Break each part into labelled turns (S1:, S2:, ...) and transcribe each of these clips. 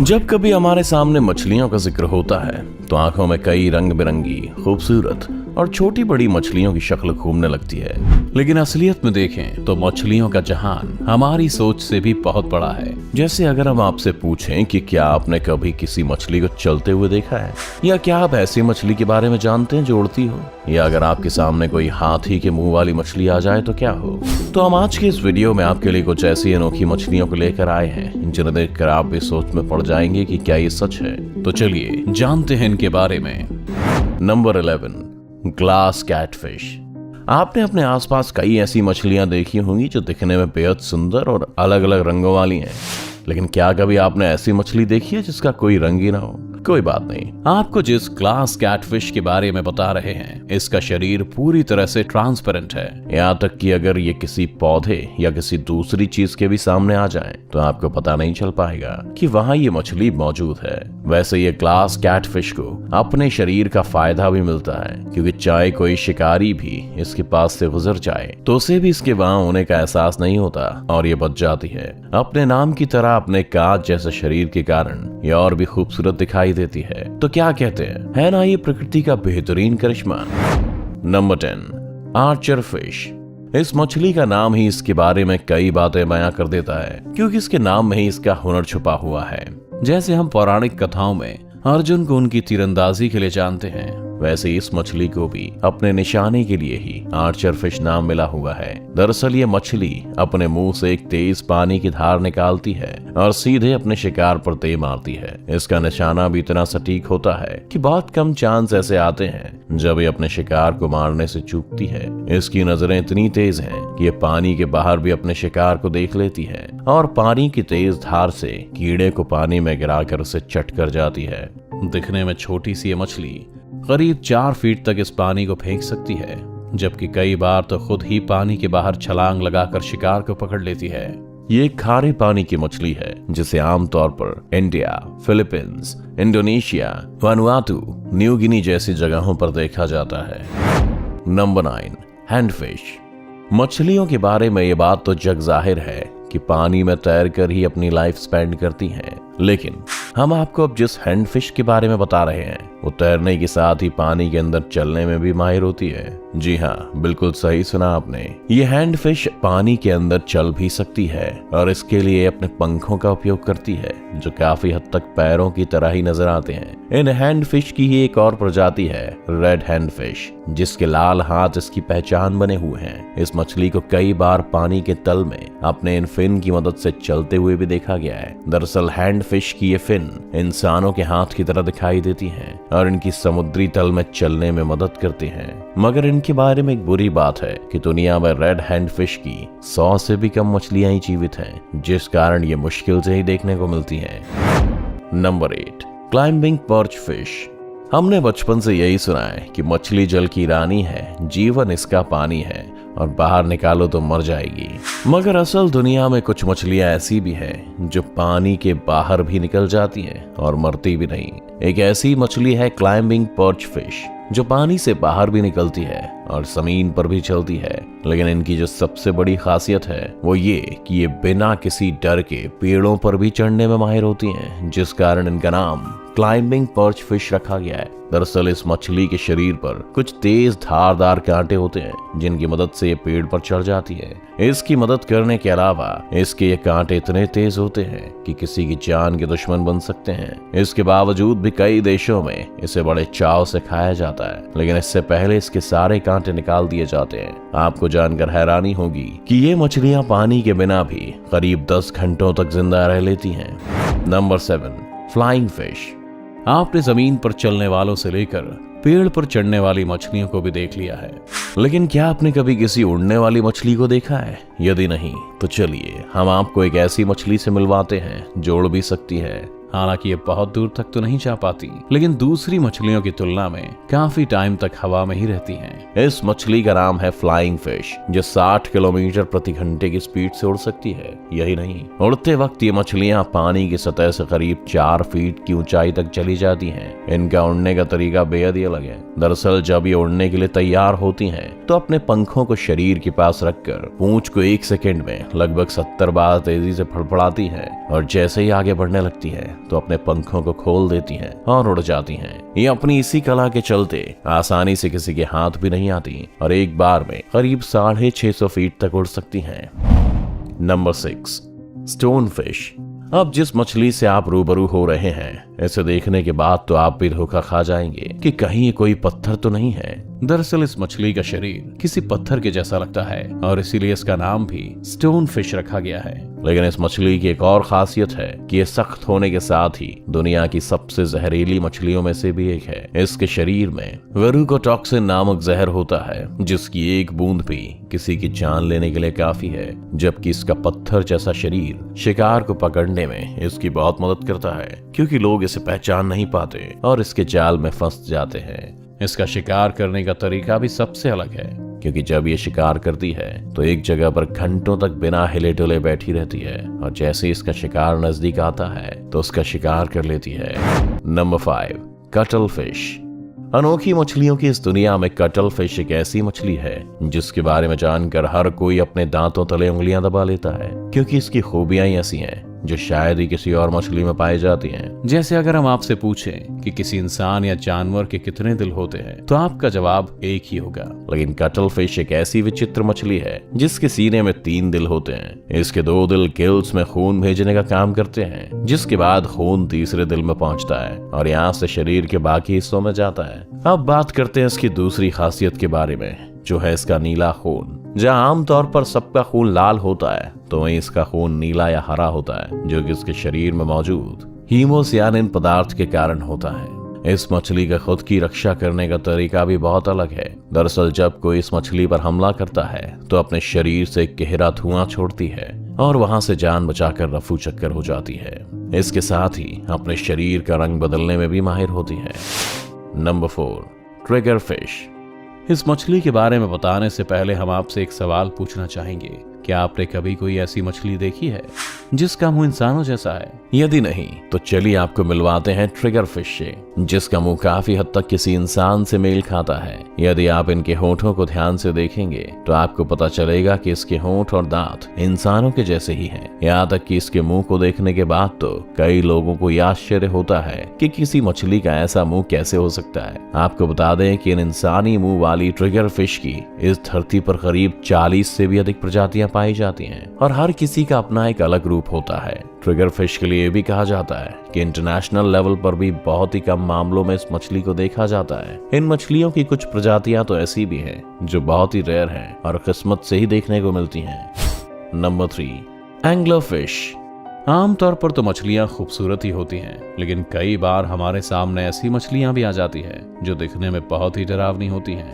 S1: जब कभी हमारे सामने मछलियों का जिक्र होता है तो आंखों में कई रंग बिरंगी, खूबसूरत और छोटी बड़ी मछलियों की शक्ल घूमने लगती है।
S2: लेकिन असलियत में देखें तो मछलियों का जहान हमारी सोच से भी बहुत बड़ा है।
S1: जैसे अगर हम आपसे पूछें कि क्या आपने कभी किसी मछली को चलते हुए देखा है, या क्या आप ऐसी मछली के बारे में जानते हैं जो उड़ती हो, या अगर आपके सामने कोई हाथी के मुंह वाली मछली आ जाए तो क्या हो। तो हम आज के इस वीडियो में आपके लिए कुछ ऐसी अनोखी मछलियों को लेकर आए हैं जिन्हें देखकर आप भी सोच में पड़ जाएंगे कि क्या ये सच है।
S2: तो चलिए जानते हैं इनके बारे में।
S1: Number 11, glass catfish. आपने अपने आसपास कई ऐसी मछलियां देखी होंगी जो दिखने में बेहद सुंदर और अलग अलग रंगों वाली हैं, लेकिन क्या कभी आपने ऐसी मछली देखी है जिसका कोई रंग ही ना हो। कोई बात नहीं,
S2: आपको जिस ग्लास कैटफिश के बारे में बता रहे हैं इसका शरीर पूरी तरह से ट्रांसपेरेंट है।
S1: यहाँ तक कि अगर ये किसी पौधे या किसी दूसरी चीज के भी सामने आ जाए तो आपको पता नहीं चल पाएगा कि वहाँ ये मछली मौजूद है। वैसे ये ग्लास कैटफिश को अपने शरीर का फायदा भी मिलता है, क्योंकि चाहे कोई शिकारी भी इसके पास से गुजर जाए तो उसे भी इसके वहाँ होने का एहसास नहीं होता और ये बच जाती है। अपने नाम की तरह अपने कांच जैसे शरीर के कारण ये और भी खूबसूरत दिखाई देती है। तो क्या कहते हैं, है ना ये प्रकृति का बेहतरीन करिश्मा। Number 10, Archer fish. इस मछली का नाम ही इसके बारे में कई बातें बयां कर देता है, क्योंकि इसके नाम में ही इसका हुनर छुपा हुआ है।
S2: जैसे हम पौराणिक कथाओं में अर्जुन को उनकी तीरंदाजी के लिए जानते हैं,
S1: वैसे इस मछली को भी अपने निशाने के लिए ही आर्चर फिश नाम मिला हुआ है। दरअसल ये मछली अपने मुंह से एक तेज पानी की धार निकालती है और सीधे अपने शिकार पर दे मारती है। इसका निशाना भी इतना सटीक होता है कि बहुत कम चांस ऐसे आते हैं जब ये अपने शिकार को मारने से चूकती है। इसकी नजरें इतनी तेज हैं कि ये पानी के बाहर भी अपने शिकार को देख लेती है और पानी की तेज धार से कीड़े को पानी में गिराकर उसे चट कर जाती है।
S2: दिखने में छोटी सी ये मछली करीब 4 फीट तक इस पानी को फेंक सकती है, जबकि कई बार तो खुद ही पानी के बाहर छलांग लगाकर शिकार को पकड़ लेती है।
S1: ये खारे पानी की मछली है जिसे आमतौर पर India, Philippines, Indonesia, Vanuatu, New Guinea जैसी जगहों पर देखा जाता है। नंबर 9, हैंडफिश। मछलियों के बारे में ये बात तो जग जाहिर है कि पानी में तैरकर ही अपनी लाइफ स्पेंड करती हैं, लेकिन हम आपको अब जिस हैंडफिश के बारे में बता रहे हैं वो तैरने के साथ ही पानी के अंदर चलने में भी माहिर होती है। जी हाँ, बिल्कुल सही सुना आपने। ये हैंडफिश पानी के अंदर चल भी सकती है और इसके लिए अपने पंखों का उपयोग करती है, जो काफी हद तक पैरों की तरह ही नजर आते हैं। इन हैंडफिश की ही एक और प्रजाति है रेड हैंडफिश, जिसके लाल हाथ इसकी पहचान बने हुए हैं। इस मछली को कई बार पानी के तल में अपने इन फिन की मदद से चलते हुए भी देखा गया है। दरअसल हैंडफिश की ये फिन इंसानों के हाथ की तरह दिखाई देती हैं और इनकी समुद्री तल में चलने में मदद करती हैं। मगर इनके बारे में एक बुरी बात है कि दुनिया में रेड हैंडफिश की 100 से भी कम मछलियां ही जीवित हैं, जिस कारण ये मुश्किल से ही देखने को मिलती हैं। Number 8, climbing perch fish. हमने बचपन से यही सुना है कि मछली जल की रानी है, जीवन इसका पानी है और बाहर निकालो तो मर जाएगी। मगर असल दुनिया में कुछ मछलियां ऐसी भी हैं जो पानी के बाहर भी निकल जाती हैं और मरती भी नहीं। एक ऐसी मछली है क्लाइंबिंग पर्च फिश, जो पानी से बाहर भी निकलती है और जमीन पर भी चलती है। लेकिन इनकी जो सबसे बड़ी खासियत है वो ये कि ये बिना किसी डर के पेड़ों पर भी चढ़ने में माहिर होती हैं, जिस कारण इनका नाम क्लाइंबिंग पर्च फिश रखा गया है। दरअसल इस मछली के शरीर पर कुछ तेज धारदार कांटे होते हैं जिनकी मदद से ये पेड़ पर चढ़ जाती है। इसकी मदद करने के अलावा इसके ये कांटे इतने तेज होते हैं कि किसी की जान के दुश्मन बन सकते हैं। इसके बावजूद भी कई देशों में इसे बड़े चाव से खाया जाता है, लेकिन इससे पहले इसके सारे कांटे निकाल दिए जाते हैं। आपको जानकर हैरानी होगी कि ये मछलियां पानी के बिना भी करीब 10 घंटों तक जिंदा रह लेती हैं। Number 7, flying fish.
S2: आपने जमीन पर चलने वालों से लेकर पेड़ पर चढ़ने वाली मछलियों को भी देख लिया है,
S1: लेकिन क्या आपने कभी किसी उड़ने वाली मछली को देखा है? यदि नहीं तो चलिए हम आपको एक ऐसी मछली से मिलवाते हैं जो उड़ भी सकती है।
S2: हालांकि ये बहुत दूर तक तो नहीं जा पाती, लेकिन दूसरी मछलियों की तुलना में काफी टाइम तक हवा में ही रहती हैं।
S1: इस मछली का नाम है फ्लाइंग फिश, जो 60 किलोमीटर प्रति घंटे की स्पीड से उड़ सकती है। यही नहीं, उड़ते वक्त ये मछलियां पानी की सतह से करीब 4 फीट की ऊंचाई तक चली जाती हैं। इनका उड़ने का तरीका बेहद ही अलग है। दरअसल जब ये उड़ने के लिए तैयार होती हैं, तो अपने पंखों को शरीर के पास रखकर पूंछ को 1 सेकंड में लगभग 70 बार तेजी से फड़फड़ाती हैं और जैसे ही आगे बढ़ने लगती है तो अपने पंखों को खोल देती हैं और उड़ जाती हैं। ये अपनी इसी कला के चलते आसानी से किसी के हाथ भी नहीं आती और एक बार में करीब 650 फीट तक उड़ सकती हैं। Number 6, stone fish. अब जिस मछली से आप रूबरू हो रहे हैं, इसे देखने के बाद तो आप भी धोखा खा जाएंगे कि कहीं ये कोई पत्थर तो नहीं है। दरअसल इस मछली का शरीर किसी पत्थर के जैसा लगता है और इसीलिए इसका नाम भी स्टोन फिश रखा गया है। लेकिन इस मछली की एक और खासियत है कि ये सख्त होने के साथ ही दुनिया की सबसे जहरीली मछलियों में से भी एक है। इसके शरीर में वेरुकोटॉक्सिन नामक जहर होता है, जिसकी एक बूंद भी किसी की जान लेने के लिए काफी है, जबकि इसका पत्थर जैसा शरीर शिकार को पकड़ने में इसकी बहुत मदद करता है, क्योंकि लोग इसे पहचान नहीं पाते और इसके जाल में फंस जाते हैं। इसका शिकार करने का तरीका भी सबसे अलग है, क्योंकि जब ये शिकार करती है तो एक जगह पर घंटों तक बिना हिले डुले बैठी रहती है और जैसे ही इसका शिकार नजदीक आता है तो उसका शिकार कर लेती है। Number 5, cuttle fish. अनोखी मछलियों की इस दुनिया में कटल फिश एक ऐसी मछली है जिसके बारे में जानकर हर कोई अपने दांतों तले उंगलियां दबा लेता है, क्योंकि इसकी खूबियां ही ऐसी हैं जो शायद ही किसी और मछली में पाई जाती हैं। जैसे अगर हम आपसे पूछें कि किसी इंसान या जानवर के कितने दिल होते हैं, तो आपका जवाब एक ही होगा। लेकिन कटल फिश एक ऐसी विचित्र मछली है जिसके सीने में 3 दिल होते हैं। इसके 2 दिल गिल्स में खून भेजने का काम करते हैं, जिसके बाद खून तीसरे दिल में पहुंचता है और यहाँ से शरीर के बाकी हिस्सों में जाता है। अब बात करते हैं इसकी दूसरी खासियत के बारे में, जो है इसका नीला खून। जहाँ आमतौर पर सबका खून लाल होता है, तो वहीं इसका खून नीला या हरा होता है, जो कि इसके शरीर में मौजूद हीमोसियानिन पदार्थ के कारण होता है। इस मछली का खुद की रक्षा करने का तरीका भी बहुत अलग है। दरअसल जब कोई इस मछली पर हमला करता है तो अपने शरीर से गहरा धुआं छोड़ती है और वहां से जान बचाकर रफू चक्कर हो जाती है। इसके साथ ही अपने शरीर का रंग बदलने में भी माहिर होती है। Number 4, trigger fish. इस मछली के बारे में बताने से पहले हम आपसे एक सवाल पूछना चाहेंगे, क्या आपने कभी कोई ऐसी मछली देखी है जिसका मुंह इंसानों जैसा है? यदि नहीं तो चलिए आपको मिलवाते हैं ट्रिगर फिश से, जिसका मुंह काफी हद तक किसी इंसान से मेल खाता है। यदि आप इनके होठों को ध्यान से देखेंगे तो आपको पता चलेगा कि इसके होंठ और दांत इंसानों के जैसे ही हैं। यहाँ तक कि इसके मुंह को देखने के बाद तो कई लोगों को यह आश्चर्य होता है कि किसी मछली का ऐसा मुंह कैसे हो सकता है। आपको बता दें कि इन इंसानी मुंह वाली ट्रिगर फिश की इस धरती पर करीब 40 से भी अधिक प्रजातियां पाई जाती हैं और हर किसी का अपना एक अलग रूप होता है। ट्रिगर फिश के लिए भी कहा जाता है कि इंटरनेशनल लेवल पर भी बहुत ही कम मामलों में इस मछली को देखा जाता है। इन मछलियों की कुछ प्रजातियां तो ऐसी भी हैं जो बहुत ही रेयर हैं और किस्मत से ही देखने को मिलती हैं। Number 3, angler fish. आमतौर पर तो मछलियां खूबसूरत ही होती हैं, लेकिन कई बार हमारे सामने ऐसी मछलियां भी आ जाती है जो दिखने में बहुत ही डरावनी होती हैं।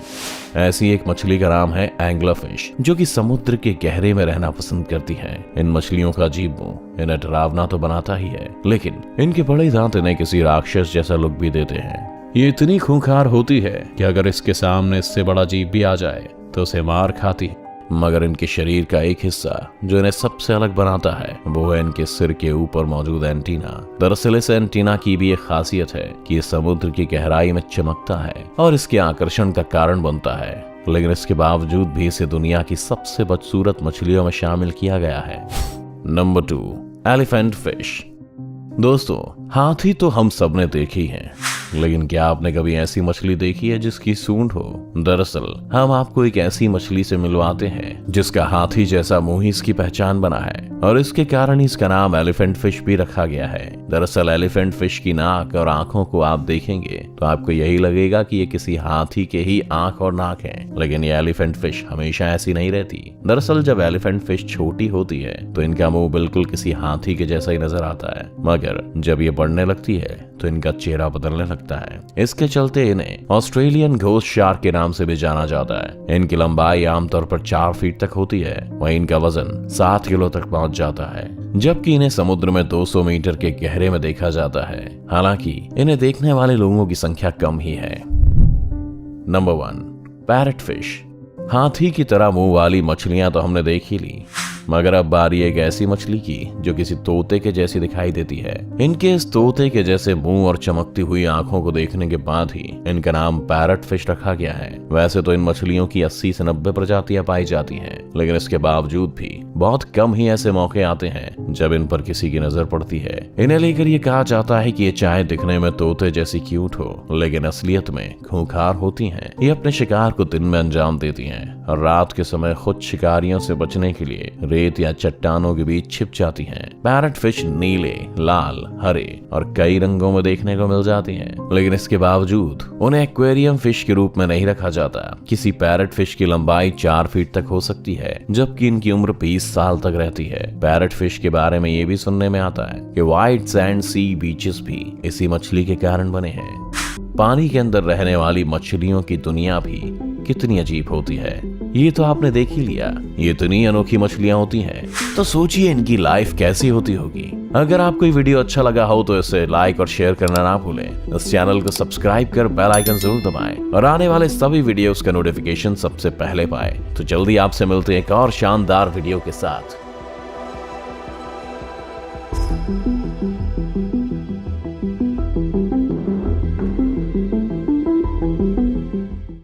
S1: ऐसी एक मछली का नाम है एंग्लर फिश, जो कि समुद्र के गहरे में रहना पसंद करती है। इन मछलियों का अजीब मुंह इन्हें डरावना तो बनाता ही है, लेकिन इनके बड़े दांत इन्हें किसी राक्षस जैसा लुक भी देते हैं। ये इतनी खूंखार होती है कि अगर इसके सामने इससे बड़ा जीव भी आ जाए तो उसे मार खाती है। मगर इनके शरीर का एक हिस्सा जो इन्हें सबसे अलग बनाता है वो है इनके सिर के ऊपर मौजूद एंटीना। दरअसल इस एंटीना की भी एक खासियत है कि ये समुद्र की गहराई में चमकता है और इसके आकर्षण का कारण बनता है, लेकिन इसके बावजूद भी इसे दुनिया की सबसे बदसूरत मछलियों में शामिल किया गया है। Number 2, elephant fish. दोस्तों, हाथी तो हम सब ने देखी है, लेकिन क्या आपने कभी ऐसी मछली देखी है जिसकी सूंड हो? दरअसल हम आपको एक ऐसी मछली से मिलवाते हैं जिसका हाथी जैसा मुंह ही इसकी पहचान बना है और इसके कारण ही इसका नाम एलिफेंट फिश भी रखा गया है। दरअसल एलिफेंट फिश की नाक और आंखों को आप देखेंगे तो आपको यही लगेगा कि ये किसी हाथी के ही आंख और नाक हैं, लेकिन ये एलिफेंट फिश हमेशा ऐसी नहीं रहती। दरअसल जब एलिफेंट फिश छोटी होती है तो इनका मुंह बिल्कुल किसी हाथी के जैसा ही नजर आता है, मगर जब ये बढ़ने लगती है तो इनका चेहरा बदलने लगता है। इसके चलते इन्हें ऑस्ट्रेलियन घोस्ट शार्क के नाम से भी जाना जाता है। इनकी लंबाई आमतौर पर 4 फीट तक होती है, वहीं इनका वजन 7 किलो तक पहुंच जाता है, जबकि इन्हें समुद्र में 200 मीटर के गहरे में देखा जाता है। हालांकि इन्हें देखने वाले लोगों की संख्या कम ही है। Number 1, parrot fish. हाथी की तरह मुंह वाली मछलियां तो हमने देख ही ली, मगर अब बारी एक ऐसी मछली की जो किसी तोते के जैसी दिखाई देती है। इनके इस तोते के जैसे मुंह और चमकती हुई आंखों को देखने के बाद ही इनका नाम पैरट फिश रखा गया है। वैसे तो इन मछलियों की 80 से 90 प्रजातियां पाई जाती हैं, लेकिन इसके बावजूद भी बहुत कम ही ऐसे मौके आते हैं जब इन पर किसी की नजर पड़ती है। इन्हें लेकर ये कहा जाता है कि ये चाहे दिखने में तोते जैसी क्यूट हो, लेकिन असलियत में खूंखार होती हैं। ये अपने शिकार को दिन में अंजाम देती हैं और रात के समय खुद शिकारियों से बचने के लिए रेत या चट्टानों के बीच छिप जाती हैं। पैरट फिश नीले, लाल, हरे और कई रंगों में देखने को मिल जाती हैं, लेकिन इसके बावजूद उन्हें एक्वेरियम फिश के रूप में नहीं रखा जाता। किसी पैरट फिश की लंबाई 4 फीट तक हो सकती है, जबकि इनकी उम्र 20 साल तक रहती है। पैरट फिश के बारे में ये भी सुनने में आता है कि व्हाइट सैंड सी बीचेस भी इसी मछली के कारण बने हैं। पानी के अंदर रहने वाली मछलियों की दुनिया भी कितनी अजीब होती है, ये तो आपने देख ही लिया। ये इतनी अनोखी मछलियां होती हैं, तो सोचिए इनकी लाइफ कैसी होती होगी। अगर आपको ये वीडियो अच्छा लगा हो तो इसे लाइक और शेयर करना ना भूलें। इस चैनल को सब्सक्राइब कर बेल आइकन जरूर दबाएं और आने वाले सभी वीडियोस का नोटिफिकेशन सबसे पहले पाएं। तो जल्दी आपसे मिलते हैं एक और शानदार वीडियो के साथ।